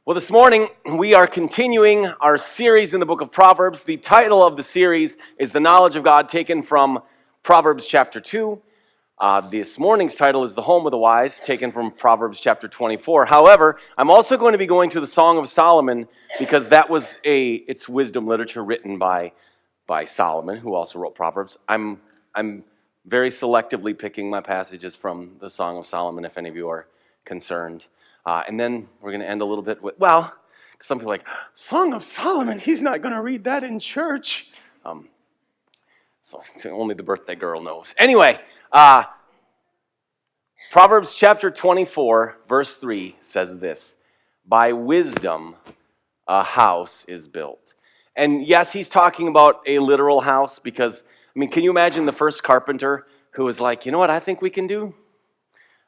Well, this morning we are continuing our series in the book of Proverbs. The title of the series is The Knowledge of God, taken from Proverbs chapter 2. This morning's title is The Home of the Wise, taken from Proverbs chapter 24. However, I'm also going to be going to the Song of Solomon because it's wisdom literature written by Solomon, who also wrote Proverbs. I'm very selectively picking my passages from the Song of Solomon, if any of you are concerned. And then we're going to end a little bit with, some people are like, Song of Solomon, he's not going to read that in church. So only the birthday girl knows. Anyway, Proverbs chapter 24, verse 3 says this: by wisdom a house is built. And yes, he's talking about a literal house because, can you imagine the first carpenter who was like, you know what I think we can do?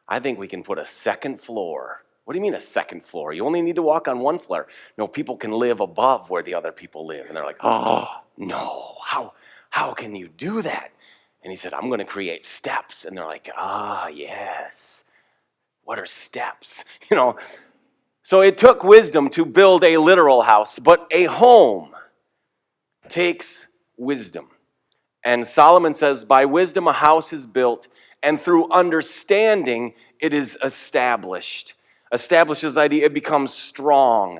I think we can put a second floor. What do you mean a second floor? You only need to walk on one floor. No, people can live above where the other people live. And they're like, oh, no, how can you do that? And he said, I'm going to create steps. And they're like, yes. What are steps? So it took wisdom to build a literal house, but a home takes wisdom. And Solomon says, by wisdom a house is built, and through understanding it is established. Establishes the idea, it becomes strong.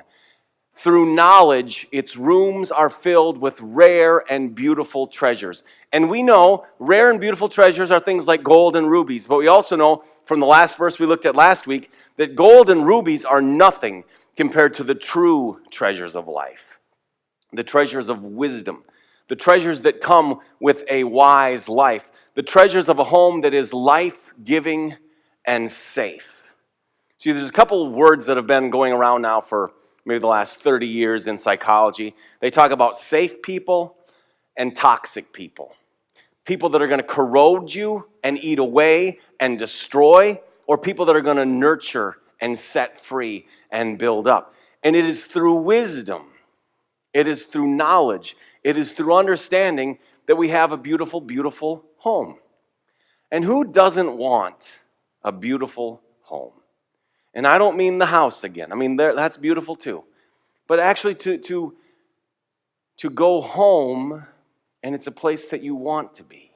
Through knowledge, its rooms are filled with rare and beautiful treasures. And we know rare and beautiful treasures are things like gold and rubies. But we also know from the last verse we looked at last week that gold and rubies are nothing compared to the true treasures of life. The treasures of wisdom. The treasures that come with a wise life. The treasures of a home that is life-giving and safe. See, there's a couple of words that have been going around now for maybe the last 30 years in psychology. They talk about safe people and toxic people. People that are going to corrode you and eat away and destroy, or people that are going to nurture and set free and build up. And it is through wisdom, it is through knowledge, it is through understanding that we have a beautiful, beautiful home. And who doesn't want a beautiful home? And I don't mean the house again. That's beautiful too. But actually to go home, and it's a place that you want to be.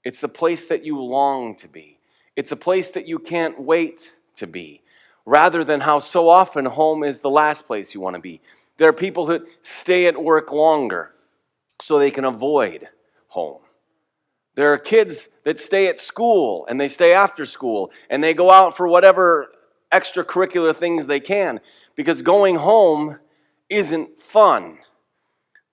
It's a place that you long to be. It's a place that you can't wait to be. Rather than how so often home is the last place you want to be. There are people who stay at work longer so they can avoid home. There are kids that stay at school and they stay after school and they go out for whatever extracurricular things they can, because going home isn't fun.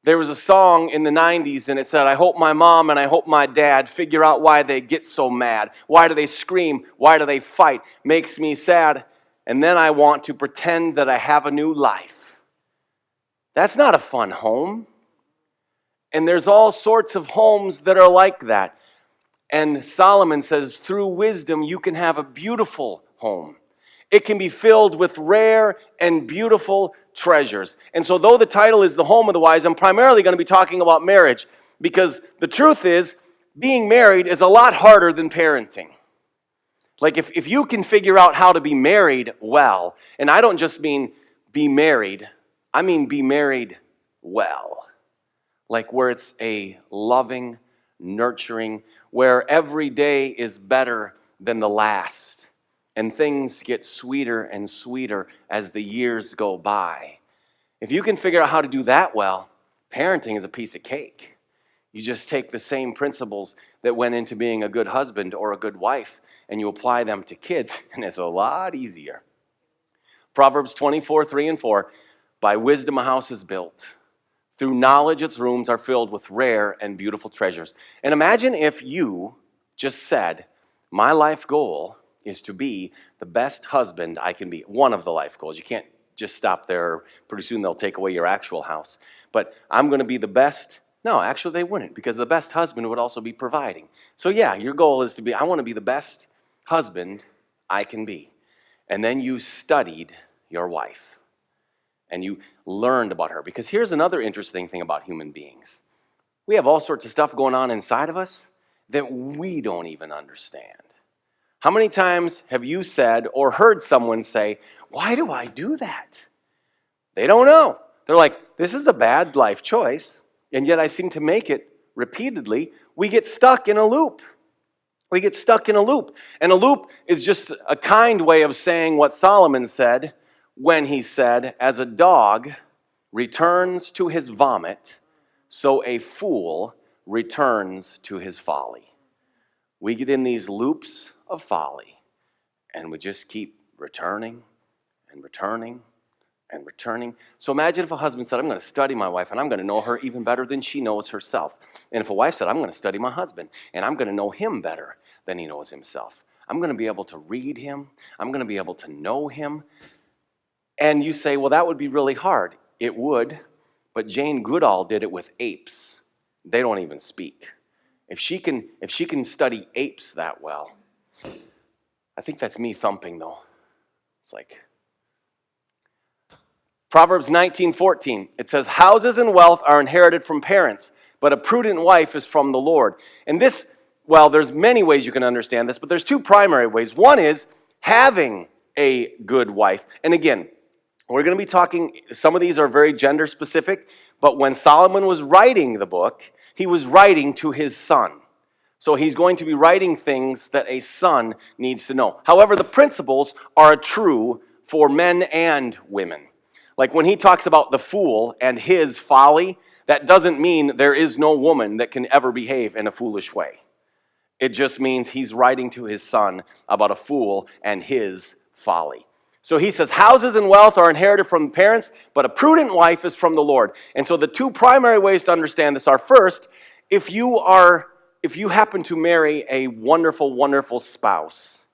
There was a song in the 90s and it said, I hope my mom and I hope my dad figure out why they get so mad. Why do they scream? Why do they fight? Makes me sad. And then I want to pretend that I have a new life. That's not a fun home. And there's all sorts of homes that are like that. And Solomon says, through wisdom you can have a beautiful home. It can be filled with rare and beautiful treasures. And so though the title is The Home of the Wise, I'm primarily going to be talking about marriage, because the truth is, being married is a lot harder than parenting. Like if you can figure out how to be married well, and I don't just mean be married, I mean be married well. Like where it's a loving, nurturing, where every day is better than the last. And things get sweeter and sweeter as the years go by. If you can figure out how to do that well, parenting is a piece of cake. You just take the same principles that went into being a good husband or a good wife, and you apply them to kids, and it's a lot easier. Proverbs 24, 3 and 4, by wisdom a house is built. Through knowledge its rooms are filled with rare and beautiful treasures. And imagine if you just said, my life goal is to be the best husband I can be. One of the life goals. You can't just stop there. Pretty soon they'll take away your actual house. But I'm going to be the best. No, actually they wouldn't, because the best husband would also be providing. So yeah, your goal is to be, I want to be the best husband I can be. And then you studied your wife. And you learned about her. Because here's another interesting thing about human beings. We have all sorts of stuff going on inside of us that we don't even understand. How many times have you said or heard someone say, why do I do that? They don't know. They're like, this is a bad life choice, and yet I seem to make it repeatedly. We get stuck in a loop. We get stuck in a loop. And a loop is just a kind way of saying what Solomon said when he said, as a dog returns to his vomit, so a fool returns to his folly. We get in these loops of folly, and we just keep returning and returning and returning. So imagine if a husband said, I'm going to study my wife, and I'm going to know her even better than she knows herself. And if a wife said, I'm going to study my husband, and I'm going to know him better than he knows himself. I'm going to be able to read him. I'm going to be able to know him. And you say, well, that would be really hard. It would, but Jane Goodall did it with apes. They don't even speak. If she can study apes that well, I think that's me thumping, though. It's like Proverbs 19:14. It says, houses and wealth are inherited from parents, but a prudent wife is from the Lord. And this, well, there's many ways you can understand this, but there's two primary ways. One is having a good wife. And again, we're going to be talking, some of these are very gender specific, but when Solomon was writing the book, he was writing to his son. So he's going to be writing things that a son needs to know. However, the principles are true for men and women. Like when he talks about the fool and his folly, that doesn't mean there is no woman that can ever behave in a foolish way. It just means he's writing to his son about a fool and his folly. So he says, houses and wealth are inherited from parents, but a prudent wife is from the Lord. And so the two primary ways to understand this are, first, if you happen to marry a wonderful, wonderful spouse,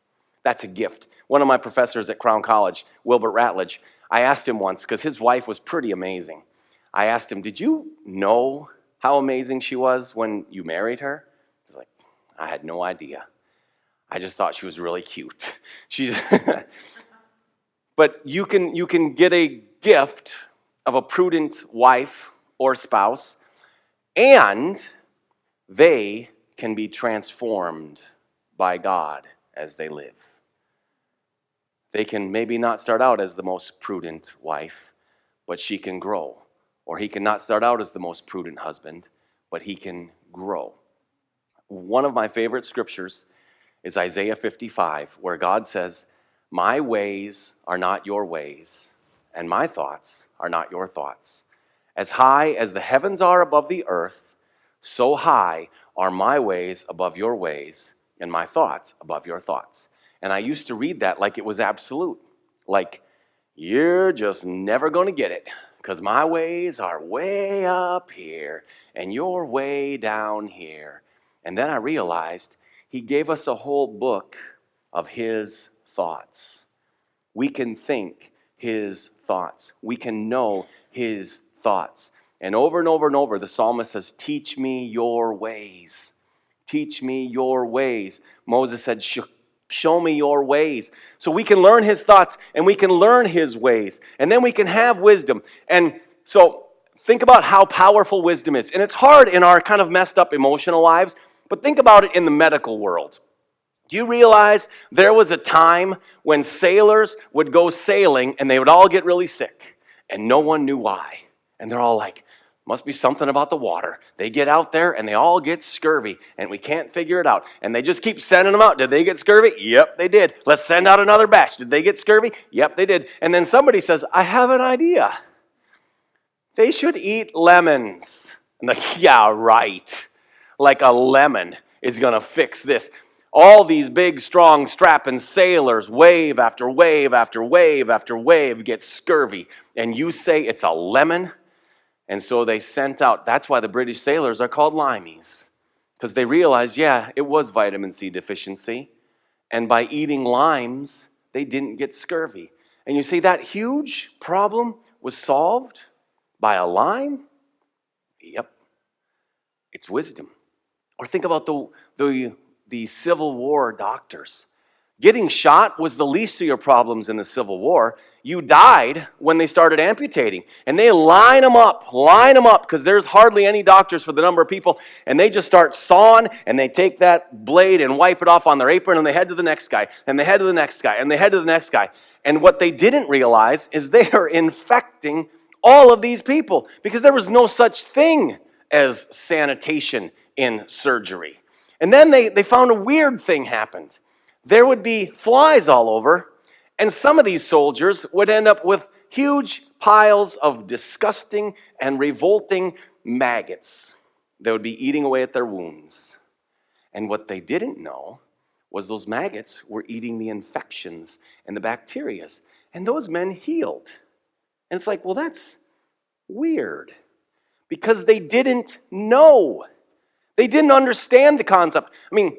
that's a gift. One of my professors at Crown College, Wilbert Ratledge, I asked him once, because his wife was pretty amazing. I asked him, did you know how amazing she was when you married her? He's like, I had no idea. I just thought she was really cute. But you can get a gift of a prudent wife or spouse, and they can be transformed by God as they live. They can maybe not start out as the most prudent wife, but she can grow. Or he can not start out as the most prudent husband, but he can grow. One of my favorite scriptures is Isaiah 55, where God says, my ways are not your ways, and my thoughts are not your thoughts. As high as the heavens are above the earth, so high are my ways above your ways, and my thoughts above your thoughts. And I used to read that like it was absolute. Like, you're just never going to get it, because my ways are way up here, and you're way down here. And then I realized he gave us a whole book of his thoughts. We can think his thoughts. We can know his thoughts. And over, the psalmist says, teach me your ways. Teach me your ways. Moses said, show me your ways. So we can learn his thoughts and we can learn his ways. And then we can have wisdom. And so think about how powerful wisdom is. And it's hard in our kind of messed up emotional lives, but think about it in the medical world. Do you realize there was a time when sailors would go sailing and they would all get really sick and no one knew why? And they're all like, must be something about the water. They get out there and they all get scurvy and we can't figure it out. And they just keep sending them out. Did they get scurvy? Yep, they did. Let's send out another batch. Did they get scurvy? Yep, they did. And then somebody says, I have an idea. They should eat lemons. I'm like, yeah, right. Like a lemon is going to fix this. All these big, strong, strapping sailors, wave after wave after wave after wave, get scurvy. And you say it's a lemon? And so they sent out, that's why the British sailors are called limeys. Because they realized, yeah, it was vitamin C deficiency. And by eating limes, they didn't get scurvy. And you see, that huge problem was solved by a lime? Yep. It's wisdom. Or think about the Civil War doctors. Getting shot was the least of your problems in the Civil War. You died when they started amputating. And they line them up, because there's hardly any doctors for the number of people. And they just start sawing, and they take that blade and wipe it off on their apron, and they head to the next guy, and they head to the next guy, and they head to the next guy. And what they didn't realize is they are infecting all of these people because there was no such thing as sanitation in surgery. And then they found a weird thing happened. There would be flies all over, and some of these soldiers would end up with huge piles of disgusting and revolting maggots that would be eating away at their wounds. And what they didn't know was those maggots were eating the infections and the bacteria. And those men healed. And it's like, well, that's weird. Because they didn't know. They didn't understand the concept. I mean,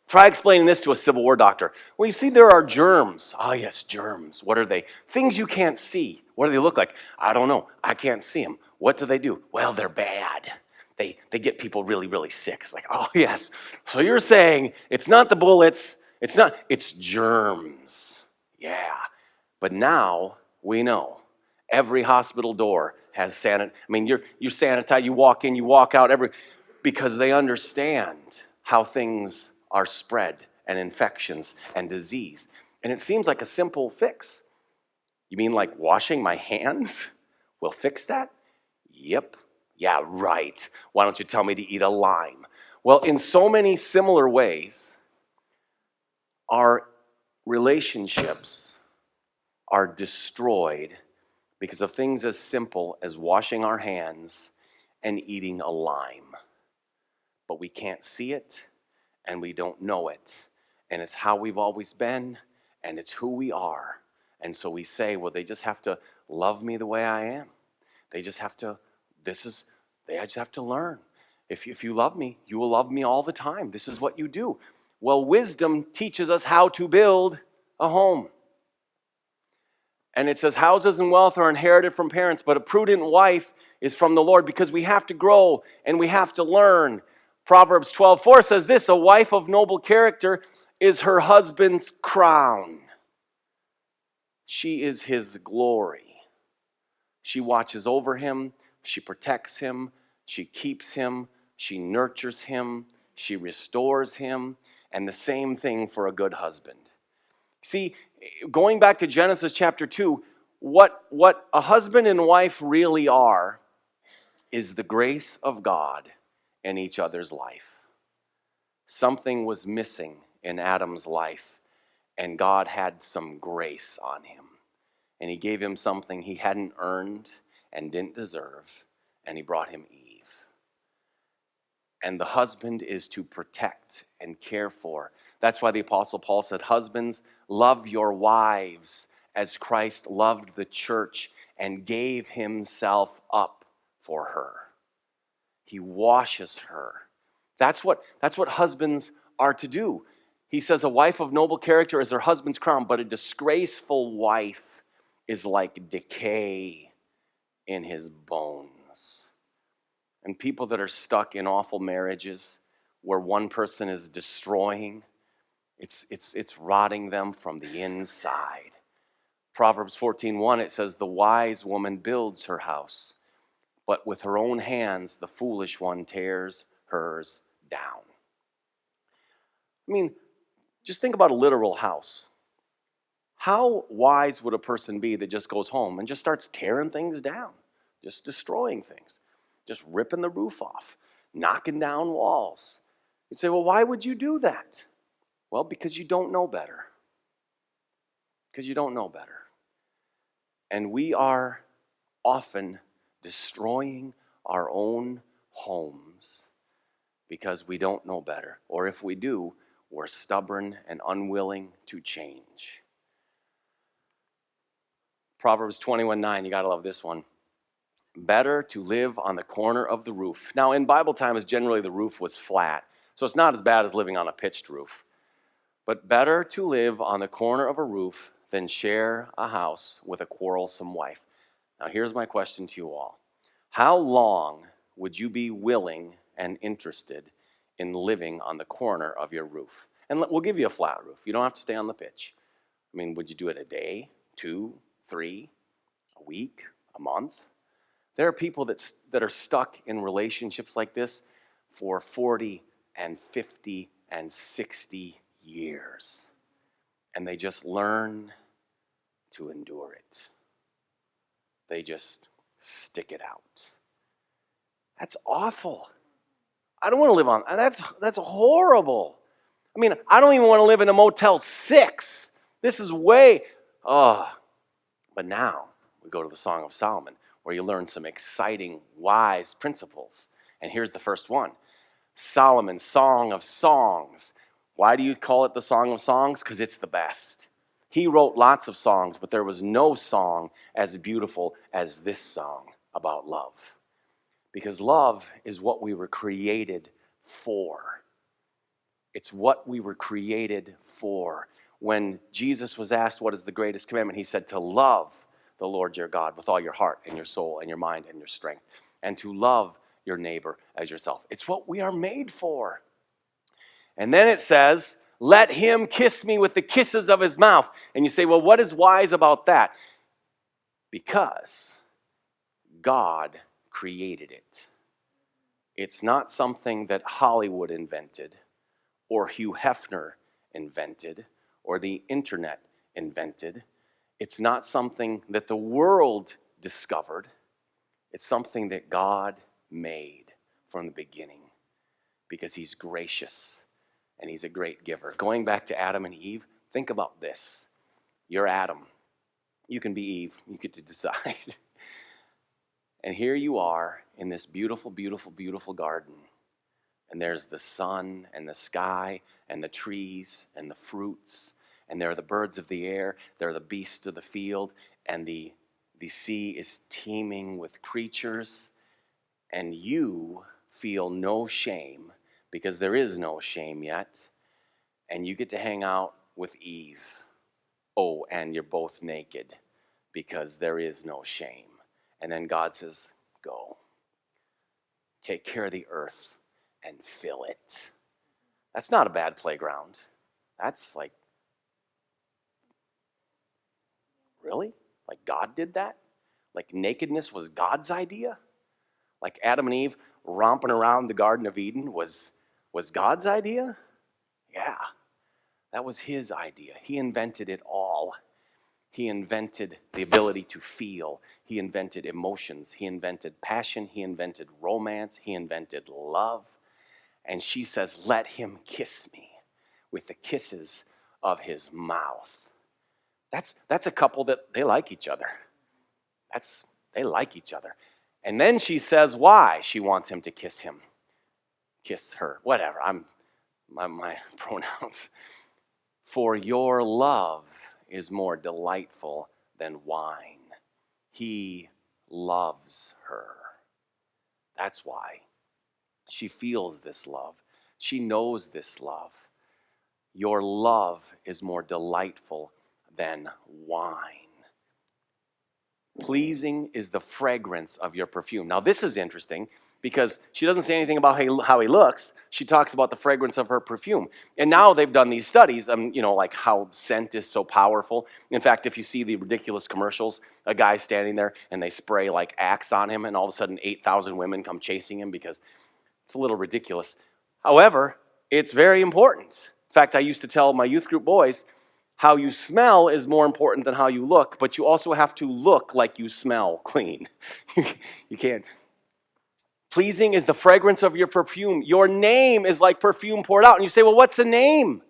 try explaining this to a Civil War doctor. Well, you see, there are germs. Ah, yes, germs. What are they? Things you can't see. What do they look like? I don't know. I can't see them. What do? Well, they're bad. They get people really, really sick. It's like, oh, yes. So you're saying it's not the bullets. It's germs. Yeah. But now we know every hospital door has you sanitize, you walk in, you walk out, because they understand how things are spread and infections and disease. And it seems like a simple fix. You mean like washing my hands will fix that? Yep. Yeah, right. Why don't you tell me to eat a lime? Well, in so many similar ways, our relationships are destroyed because of things as simple as washing our hands and eating a lime. But we can't see it, and we don't know it. And it's how we've always been, and it's who we are. And so we say, well, they just have to love me the way I am. They just have to, they just have to learn. If you love me, you will love me all the time. This is what you do. Well, wisdom teaches us how to build a home. And it says houses and wealth are inherited from parents, but a prudent wife is from the Lord, because we have to grow and we have to learn. Proverbs 12:4 says this, a wife of noble character is her husband's crown. She is his glory. She watches over him, she protects him, she keeps him, she nurtures him, she restores him, and the same thing for a good husband. See, going back to Genesis chapter 2, what a husband and wife really are is the grace of God in each other's life. Something was missing in Adam's life, and God had some grace on him. And he gave him something he hadn't earned and didn't deserve, and he brought him Eve. And the husband is to protect and care for. That's why the Apostle Paul said, husbands, love your wives as Christ loved the church and gave himself up for her. He washes her. That's what husbands are to do. He says a wife of noble character is her husband's crown, but a disgraceful wife is like decay in his bones. And people that are stuck in awful marriages where one person is destroying, it's rotting them from the inside. Proverbs 14:1, it says, the wise woman builds her house, but with her own hands the foolish one tears hers down. I mean, just think about a literal house. How wise would a person be that just goes home and just starts tearing things down, just destroying things, just ripping the roof off, knocking down walls? You'd say, well, why would you do that? Well, because you don't know better. Because you don't know better. And we are often destroying our own homes because we don't know better. Or if we do, we're stubborn and unwilling to change. Proverbs 21:9, you got to love this one. Better to live on the corner of the roof. Now, in Bible times, generally the roof was flat, so it's not as bad as living on a pitched roof. But better to live on the corner of a roof than share a house with a quarrelsome wife. Now, here's my question to you all. How long would you be willing and interested in living on the corner of your roof? And we'll give you a flat roof. You don't have to stay on the pitch. I mean, would you do it a day, 2, 3, a week, a month? There are people that are stuck in relationships like this for 40 and 50 and 60 years. And they just learn to endure it. They just stick it out. That's awful. I don't want to live on, that's horrible. I mean, I don't even want to live in a Motel 6. This is way, but now we go to the Song of Solomon, where you learn some exciting, wise principles. And here's the first one. Solomon's Song of Songs. Why do you call it the Song of Songs? Because it's the best. He wrote lots of songs, but there was no song as beautiful as this song about love. Because love is what we were created for. It's what we were created for. When Jesus was asked what is the greatest commandment, he said to love the Lord your God with all your heart and your soul and your mind and your strength, and to love your neighbor as yourself. It's what we are made for. And then it says, let him kiss me with the kisses of his mouth. And you say, well, what is wise about that? Because God created it. It's not something that Hollywood invented, or Hugh Hefner invented, or the internet invented. It's not something that the world discovered. It's something that God made from the beginning, because he's gracious and he's a great giver. Going back to Adam and Eve, think about this. You're Adam. You can be Eve. You get to decide. And here you are in this beautiful, beautiful, beautiful garden. And there's the sun and the sky and the trees and the fruits. And there are the birds of the air. There are the beasts of the field. And the sea is teeming with creatures. And you feel no shame, because there is no shame yet. And you get to hang out with Eve. Oh, and you're both naked, because there is no shame. And then God says, go. Take care of the earth and fill it. That's not a bad playground. That's like, really? Like God did that? Like nakedness was God's idea? Like Adam and Eve romping around the Garden of Eden was God's idea? Yeah, that was his idea. He invented it all. He invented the ability to feel. He invented emotions. He invented passion. He invented romance. He invented love. And she says, let him kiss me with the kisses of his mouth. That's a couple that they like each other. They like each other. And then she says why she wants him to kiss him. Kiss her. Whatever. My pronouns. For your love is more delightful than wine. He loves her. That's why. She feels this love. She knows this love. Your love is more delightful than wine. Pleasing is the fragrance of your perfume. Now this is interesting, because she doesn't say anything about how he looks. She talks about the fragrance of her perfume. And now they've done these studies, like how scent is so powerful. In fact, if you see the ridiculous commercials, a guy's standing there and they spray like Axe on him, and all of a sudden 8,000 women come chasing him because it's a little ridiculous. However, it's very important. In fact, I used to tell my youth group boys, how you smell is more important than how you look, but you also have to look like you smell clean. You can't. Pleasing is the fragrance of your perfume. Your name is like perfume poured out. And you say, well, what's a name?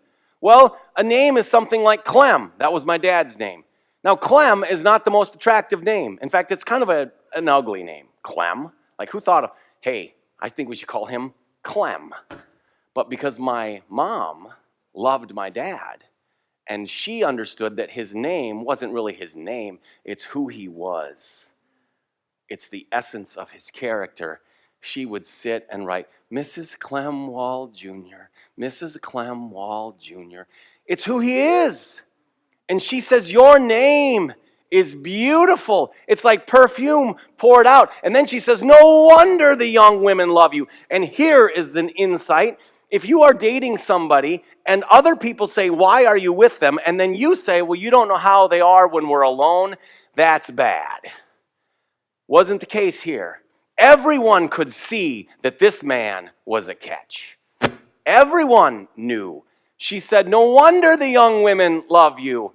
Well, a name is something like Clem. That was my dad's name. Now, Clem is not the most attractive name. In fact, it's kind of an ugly name. Clem. Like, who thought of, hey, I think we should call him Clem. But because my mom loved my dad, and she understood that his name wasn't really his name, it's who he was. It's the essence of his character. She would sit and write, Mrs. Clem Wall Jr., Mrs. Clem Wall Jr. It's who he is. And she says, your name is beautiful. It's like perfume poured out. And then she says, no wonder the young women love you. And here is an insight. If you are dating somebody and other people say, why are you with them? And then you say, well, you don't know how they are when we're alone. That's bad. Wasn't the case here. Everyone could see that this man was a catch. Everyone knew. She said, no wonder the young women love you.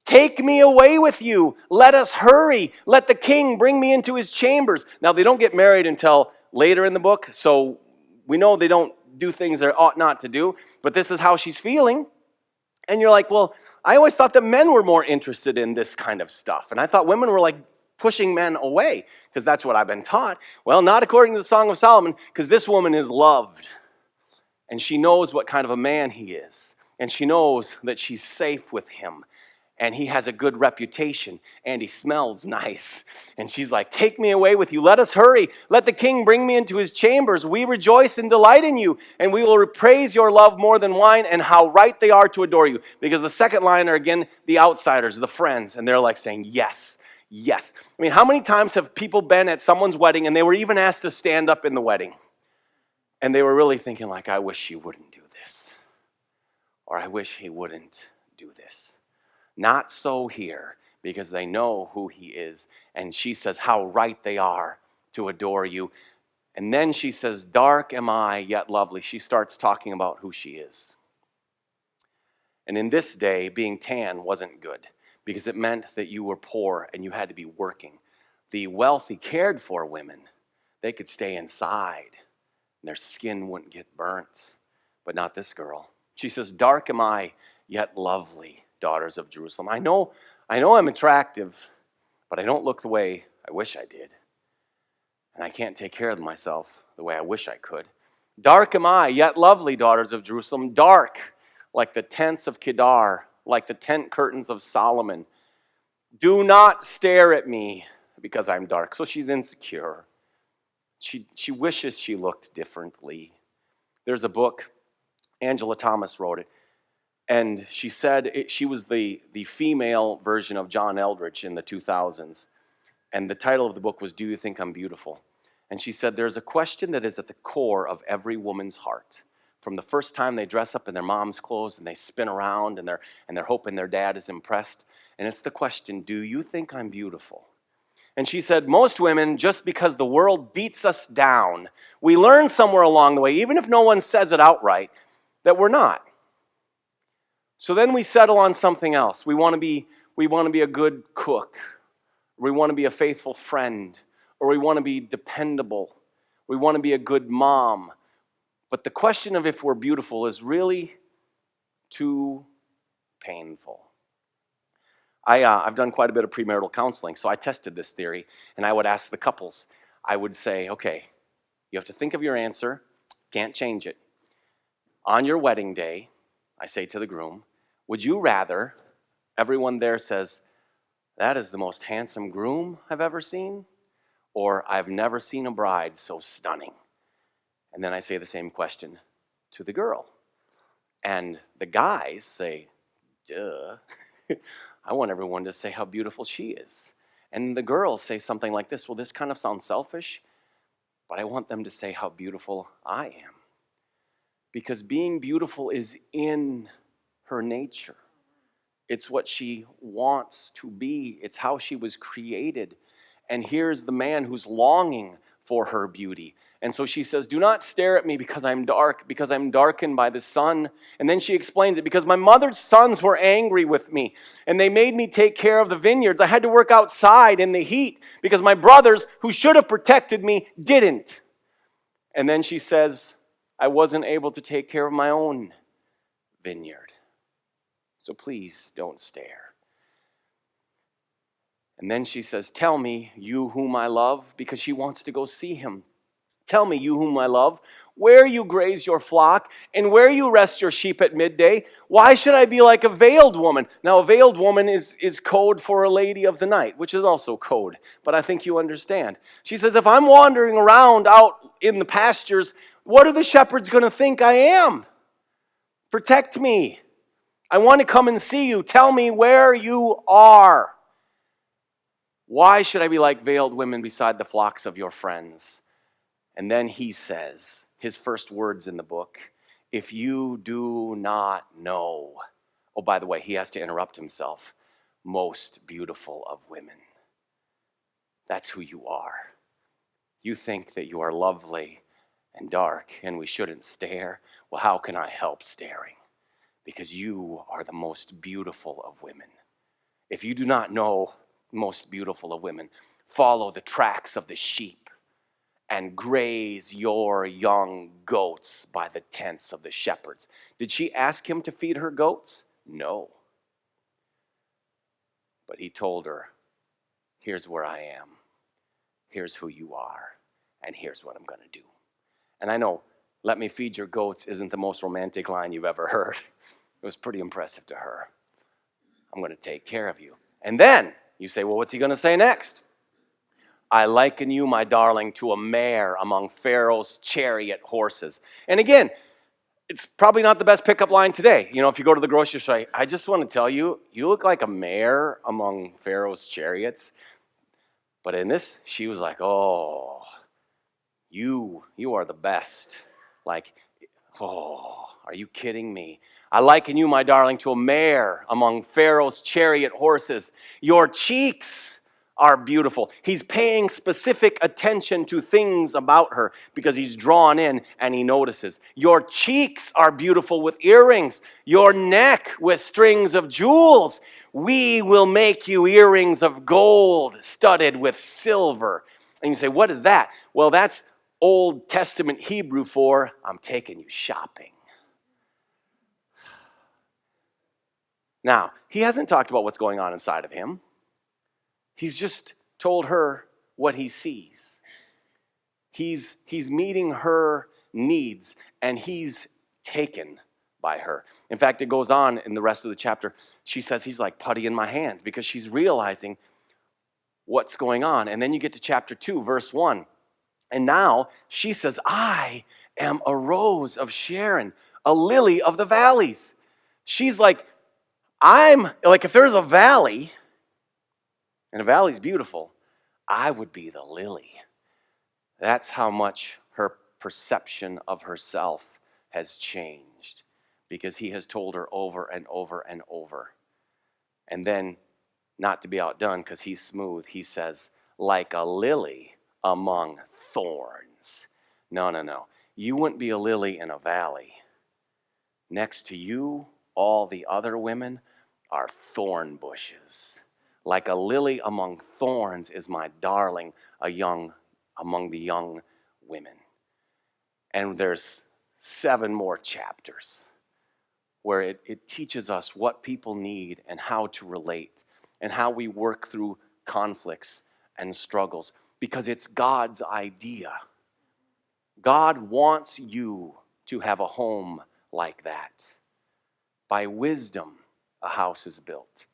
Take me away with you. Let us hurry. Let the king bring me into his chambers. Now, they don't get married until later in the book, so we know they don't do things they ought not to do, but this is how she's feeling. And you're like, well, I always thought that men were more interested in this kind of stuff. And I thought women were like pushing men away, because that's what I've been taught. Well, not according to the Song of Solomon, because this woman is loved. And she knows what kind of a man he is. And she knows that she's safe with him. And he has a good reputation. And he smells nice. And she's like, take me away with you. Let us hurry. Let the king bring me into his chambers. We rejoice and delight in you. And we will praise your love more than wine, and how right they are to adore you. Because the second line are, again, the outsiders, the friends. And they're like saying, yes, yes. I mean, how many times have people been at someone's wedding and they were even asked to stand up in the wedding? And they were really thinking like, I wish she wouldn't do this. Or I wish he wouldn't do this. Not so here, because they know who he is. And she says, how right they are to adore you. And then she says, dark am I, yet lovely. She starts talking about who she is. And in this day, being tan wasn't good, because it meant that you were poor and you had to be working. The wealthy cared for women. They could stay inside. Their skin wouldn't get burnt, but not this girl. She says, dark am I, yet lovely, daughters of Jerusalem. I know I'm attractive, but I don't look the way I wish I did. And I can't take care of myself the way I wish I could. Dark am I, yet lovely, daughters of Jerusalem. Dark, like the tents of Kedar, like the tent curtains of Solomon. Do not stare at me, because I'm dark. So she's insecure. She wishes she looked differently. There's a book, Angela Thomas wrote it, and she said she was the female version of John Eldridge in the 2000s. And the title of the book was, Do You Think I'm Beautiful? And she said, there's a question that is at the core of every woman's heart. From the first time they dress up in their mom's clothes and they spin around and they're hoping their dad is impressed. And it's the question, do you think I'm beautiful? And she said, most women, just because the world beats us down, we learn somewhere along the way, even if no one says it outright, that we're not. So then we settle on something else. We want to be a good cook. We want to be a faithful friend. Or we want to be dependable. We want to be a good mom. But the question of if we're beautiful is really too painful. I've done quite a bit of premarital counseling, so I tested this theory, and I would ask the couples. I would say, okay, you have to think of your answer, can't change it. On your wedding day, I say to the groom, would you rather, everyone there says, that is the most handsome groom I've ever seen, or I've never seen a bride so stunning? And then I say the same question to the girl. And the guys say, duh. I want everyone to say how beautiful she is. And the girls say something like this, well, this kind of sounds selfish, but I want them to say how beautiful I am. Because being beautiful is in her nature. It's what she wants to be. It's how she was created. And here's the man who's longing for her beauty. And so she says, do not stare at me because I'm dark, because I'm darkened by the sun. And then she explains it, because my mother's sons were angry with me, and they made me take care of the vineyards. I had to work outside in the heat because my brothers, who should have protected me, didn't. And then she says, I wasn't able to take care of my own vineyard. So please don't stare. And then she says, tell me, you whom I love, because she wants to go see him. Tell me, you whom I love, where you graze your flock and where you rest your sheep at midday. Why should I be like a veiled woman? Now, a veiled woman is code for a lady of the night, which is also code, but I think you understand. She says, if I'm wandering around out in the pastures, what are the shepherds going to think I am? Protect me. I want to come and see you. Tell me where you are. Why should I be like veiled women beside the flocks of your friends? And then he says, his first words in the book, if you do not know. Oh, by the way, he has to interrupt himself. Most beautiful of women. That's who you are. You think that you are lovely and dark and we shouldn't stare. Well, how can I help staring? Because you are the most beautiful of women. If you do not know, most beautiful of women, follow the tracks of the sheep and graze your young goats by the tents of the shepherds. Did she ask him to feed her goats? No. But he told her, here's where I am, here's who you are, and here's what I'm going to do. And I know, let me feed your goats isn't the most romantic line you've ever heard. It was pretty impressive to her. I'm going to take care of you. And then you say, well, what's he going to say next? I liken you, my darling, to a mare among Pharaoh's chariot horses. And again, it's probably not the best pickup line today. You know, if you go to the grocery store, I just want to tell you, you look like a mare among Pharaoh's chariots. But in this, she was like, oh, you are the best. Like, oh, are you kidding me? I liken you, my darling, to a mare among Pharaoh's chariot horses. Your cheeks are beautiful. He's paying specific attention to things about her because he's drawn in and he notices. Your cheeks are beautiful with earrings. Your neck with strings of jewels. We will make you earrings of gold studded with silver. And you say, what is that? Well, that's Old Testament Hebrew for, I'm taking you shopping. Now, he hasn't talked about what's going on inside of him. He's just told her what he sees. He's meeting her needs, and he's taken by her. In fact, it goes on in the rest of the chapter. She says he's like putty in my hands because she's realizing what's going on. And then you get to chapter 2, verse 1. And now she says, I am a rose of Sharon, a lily of the valleys. She's like, I'm like, if there's a valley, and a valley's beautiful, I would be the lily. That's how much her perception of herself has changed because he has told her over and over and over. And then, not to be outdone because he's smooth, he says, like a lily among thorns. No. You wouldn't be a lily in a valley. Next to you, all the other women are thorn bushes. Like a lily among thorns is my darling, among the young women. And there's 7 more chapters where it teaches us what people need and how to relate and how we work through conflicts and struggles because it's God's idea. God wants you to have a home like that. By wisdom, a house is built.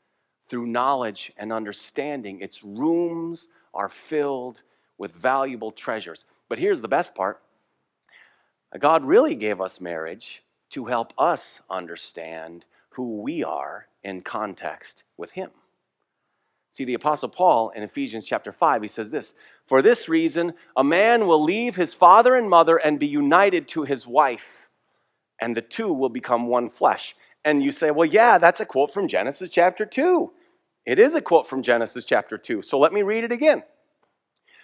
Through knowledge and understanding, its rooms are filled with valuable treasures. But here's the best part. God really gave us marriage to help us understand who we are in context with Him. See, the Apostle Paul in Ephesians chapter 5, he says this, for this reason, a man will leave his father and mother and be united to his wife, and the two will become one flesh. And you say, well, yeah, that's a quote from Genesis chapter 2. It is a quote from Genesis chapter 2. So let me read it again.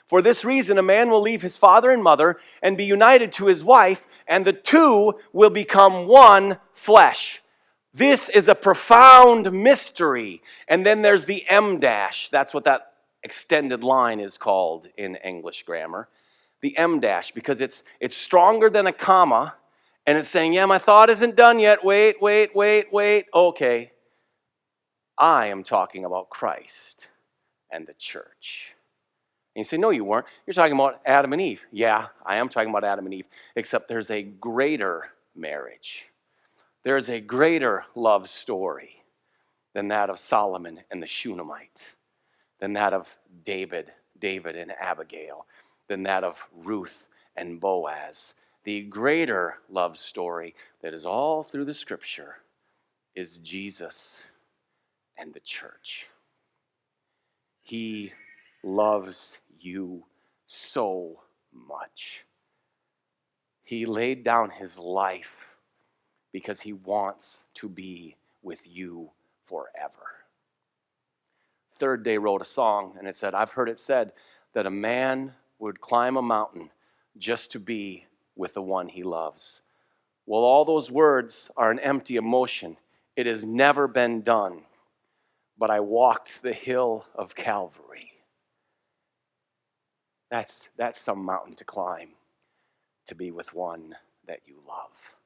For this reason, a man will leave his father and mother and be united to his wife, and the two will become one flesh. This is a profound mystery. And then there's the M dash. That's what that extended line is called in English grammar. The M dash, because it's stronger than a comma, and it's saying, yeah, my thought isn't done yet. Wait. Okay. I am talking about Christ and the church. And you say, no, you weren't. You're talking about Adam and Eve. Yeah, I am talking about Adam and Eve, except there's a greater marriage. There's a greater love story than that of Solomon and the Shunammite, than that of David and Abigail, than that of Ruth and Boaz. The greater love story that is all through the Scripture is Jesus and the church. He loves you so much. He laid down his life because he wants to be with you forever. Third Day wrote a song, and it said, I've heard it said that a man would climb a mountain just to be with the one he loves. Well, all those words are an empty emotion. It has never been done. but I walked the hill of Calvary. That's some mountain to climb, to be with one that you love.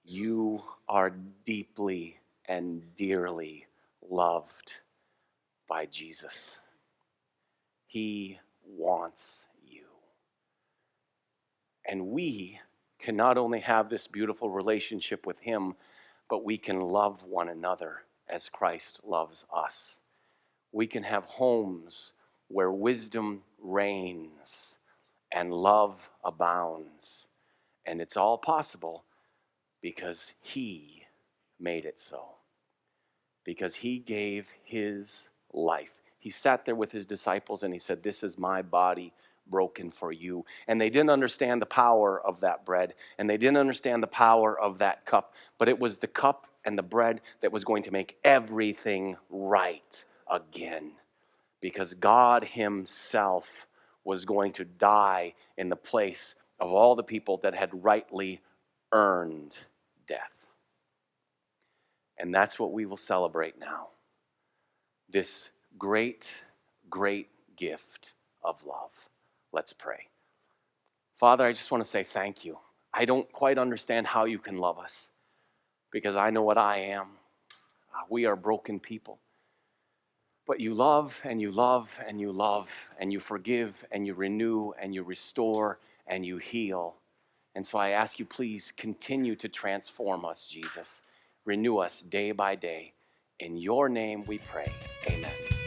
You are deeply and dearly loved by Jesus. He wants you. And we can not only have this beautiful relationship with him, but we can love one another as Christ loves us. We can have homes where wisdom reigns and love abounds. And it's all possible because he made it so. Because he gave his life. He sat there with his disciples and he said, "This is my body broken for you." And they didn't understand the power of that bread, and they didn't understand the power of that cup, but it was the cup and the bread that was going to make everything right again. Because God himself was going to die in the place of all the people that had rightly earned death. And that's what we will celebrate now. This great, great gift of love. Let's pray. Father, I just want to say thank you. I don't quite understand how you can love us, because I know what I am. We are broken people. But you love and you love and you love and you forgive and you renew and you restore and you heal. And so I ask you, please continue to transform us, Jesus. Renew us day by day. In your name we pray. Amen.